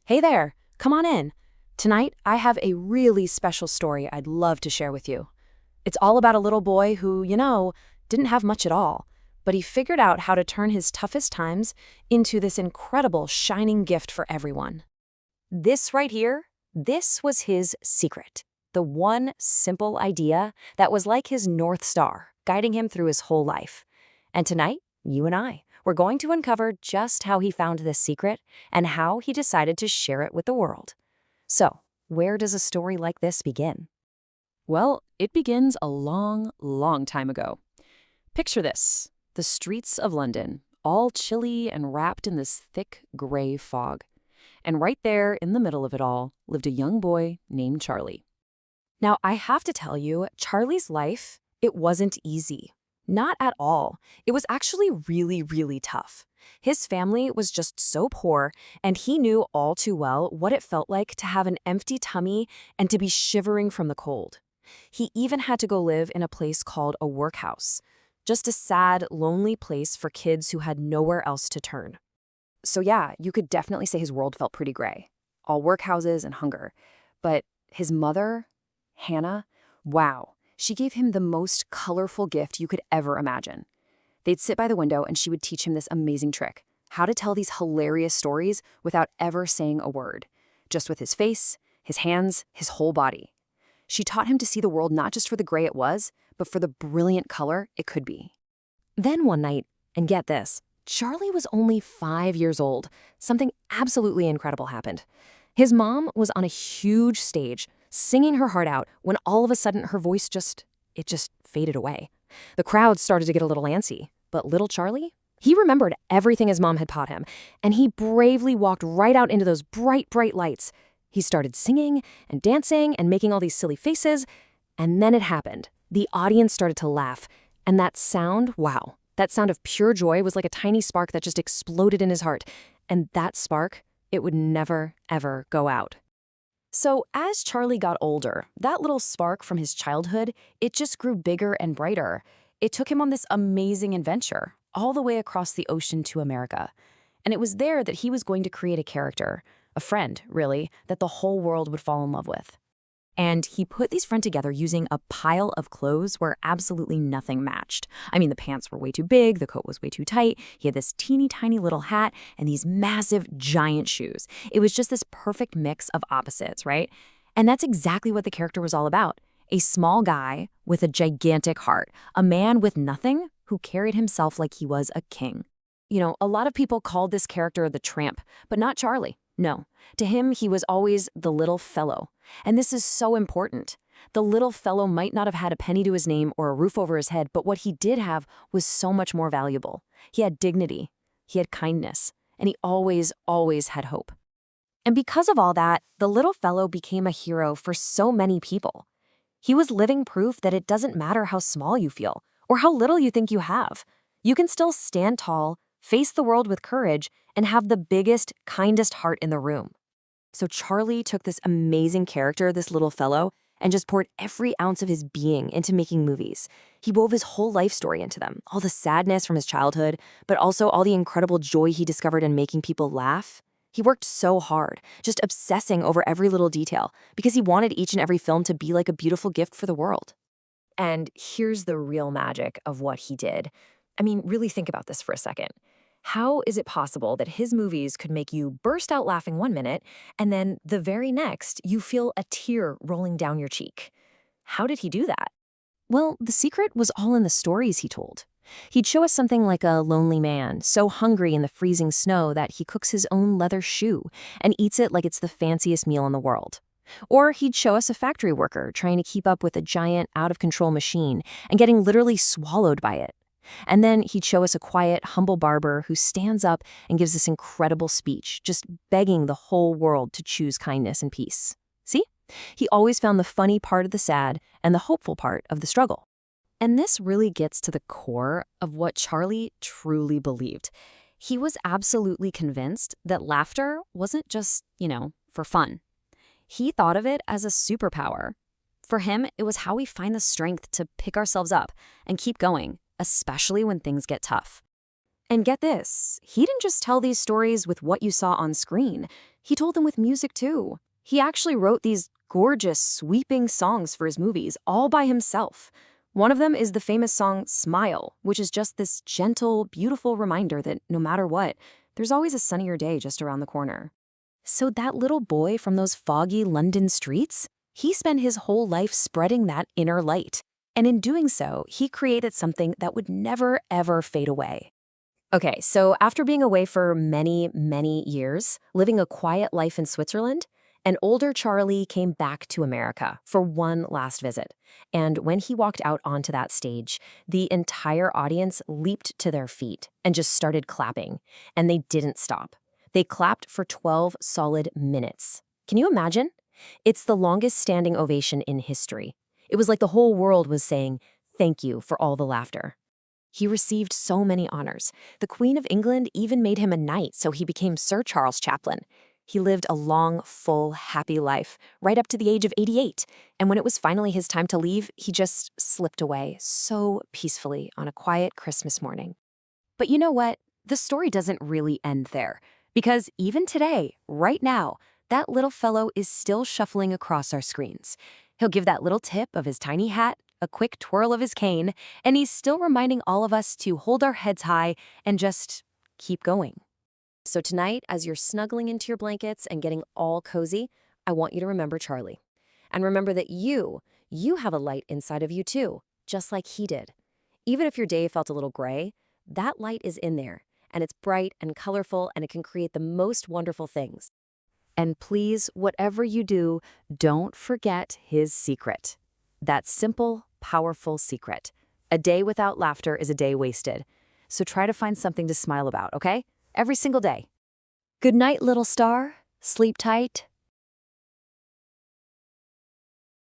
Hey there, come on in. Tonight, I have a really special story I'd love to share with you. It's all about a little boy who, didn't have much at all, but he figured out how to turn his toughest times into this incredible shining gift for everyone. This right here, this was his secret. The one simple idea that was like his North Star, guiding him through his whole life. And tonight, you and I, we're going to uncover just how he found this secret and how he decided to share it with the world. So, where does a story like this begin? Well, it begins a long, long time ago. Picture this, the streets of London, all chilly and wrapped in this thick gray fog. And right there in the middle of it all lived a young boy named Charlie. Now, I have to tell you, Charlie's life, it wasn't easy. Not at all. It was actually really, really tough. His family was just so poor, and he knew all too well what it felt like to have an empty tummy and to be shivering from the cold. He even had to go live in a place called a workhouse, just a sad, lonely place for kids who had nowhere else to turn. So yeah, you could definitely say his world felt pretty gray. All workhouses and hunger. But his mother, Hannah, wow, she gave him the most colorful gift you could ever imagine. They'd sit by the window and she would teach him this amazing trick, how to tell these hilarious stories without ever saying a word, just with his face, his hands, his whole body. She taught him to see the world not just for the gray it was, but for the brilliant color it could be. Then one night, and get this, Charlie was only 5 years old. Something absolutely incredible happened. His mom was on a huge stage, singing her heart out, when all of a sudden her voice just faded away. The crowd started to get a little antsy, but little Charlie, he remembered everything his mom had taught him, and he bravely walked right out into those bright, bright lights. He started singing and dancing and making all these silly faces, and then it happened. The audience started to laugh, and that sound, wow, that sound of pure joy was like a tiny spark that just exploded in his heart, and that spark, it would never, ever go out. So as Charlie got older, that little spark from his childhood, it just grew bigger and brighter. It took him on this amazing adventure, all the way across the ocean to America. And it was there that he was going to create a character, a friend, really, that the whole world would fall in love with. And he put these friends together using a pile of clothes where absolutely nothing matched. I mean, the pants were way too big, the coat was way too tight, he had this teeny tiny little hat, and these massive, giant shoes. It was just this perfect mix of opposites, right? And that's exactly what the character was all about. A small guy with a gigantic heart, a man with nothing who carried himself like he was a king. You know, a lot of people called this character the Tramp, but not Charlie. No, to him, he was always the little fellow. And this is so important. The little fellow might not have had a penny to his name or a roof over his head, but what he did have was so much more valuable. He had dignity, he had kindness, and he always, always had hope. And because of all that, the little fellow became a hero for so many people. He was living proof that it doesn't matter how small you feel or how little you think you have. You can still stand tall, face the world with courage, and have the biggest, kindest heart in the room. So Charlie took this amazing character, this little fellow, and just poured every ounce of his being into making movies. He wove his whole life story into them, all the sadness from his childhood, but also all the incredible joy he discovered in making people laugh. He worked so hard, just obsessing over every little detail, because he wanted each and every film to be like a beautiful gift for the world. And here's the real magic of what he did. I mean, really think about this for a second. How is it possible that his movies could make you burst out laughing one minute, and then the very next, you feel a tear rolling down your cheek? How did he do that? Well, the secret was all in the stories he told. He'd show us something like a lonely man, so hungry in the freezing snow that he cooks his own leather shoe and eats it like it's the fanciest meal in the world. Or he'd show us a factory worker trying to keep up with a giant, out-of-control machine and getting literally swallowed by it. And then he'd show us a quiet, humble barber who stands up and gives this incredible speech, just begging the whole world to choose kindness and peace. See? He always found the funny part of the sad and the hopeful part of the struggle. And this really gets to the core of what Charlie truly believed. He was absolutely convinced that laughter wasn't just, for fun. He thought of it as a superpower. For him, it was how we find the strength to pick ourselves up and keep going, especially when things get tough. And get this, he didn't just tell these stories with what you saw on screen. He told them with music too. He actually wrote these gorgeous, sweeping songs for his movies all by himself. One of them is the famous song Smile, which is just this gentle, beautiful reminder that no matter what, there's always a sunnier day just around the corner. So that little boy from those foggy London streets, he spent his whole life spreading that inner light. And in doing so, he created something that would never, ever fade away. Okay, so after being away for many, many years, living a quiet life in Switzerland, an older Charlie came back to America for one last visit. And when he walked out onto that stage, the entire audience leaped to their feet and just started clapping. And they didn't stop. They clapped for 12 solid minutes. Can you imagine? It's the longest standing ovation in history. It was like the whole world was saying, "Thank you for all the laughter." He received so many honors. The Queen of England even made him a knight, so he became Sir Charles Chaplin. He lived a long, full, happy life, right up to the age of 88. And when it was finally his time to leave, he just slipped away so peacefully on a quiet Christmas morning. But you know what? The story doesn't really end there. Because even today, right now, that little fellow is still shuffling across our screens. He'll give that little tip of his tiny hat, a quick twirl of his cane, and he's still reminding all of us to hold our heads high and just keep going. So tonight, as you're snuggling into your blankets and getting all cozy, I want you to remember Charlie. And remember that you have a light inside of you too, just like he did. Even if your day felt a little gray, that light is in there, and it's bright and colorful, and it can create the most wonderful things. And please, whatever you do, don't forget his secret. That simple, powerful secret. A day without laughter is a day wasted. So try to find something to smile about, okay? Every single day. Good night, little star. Sleep tight.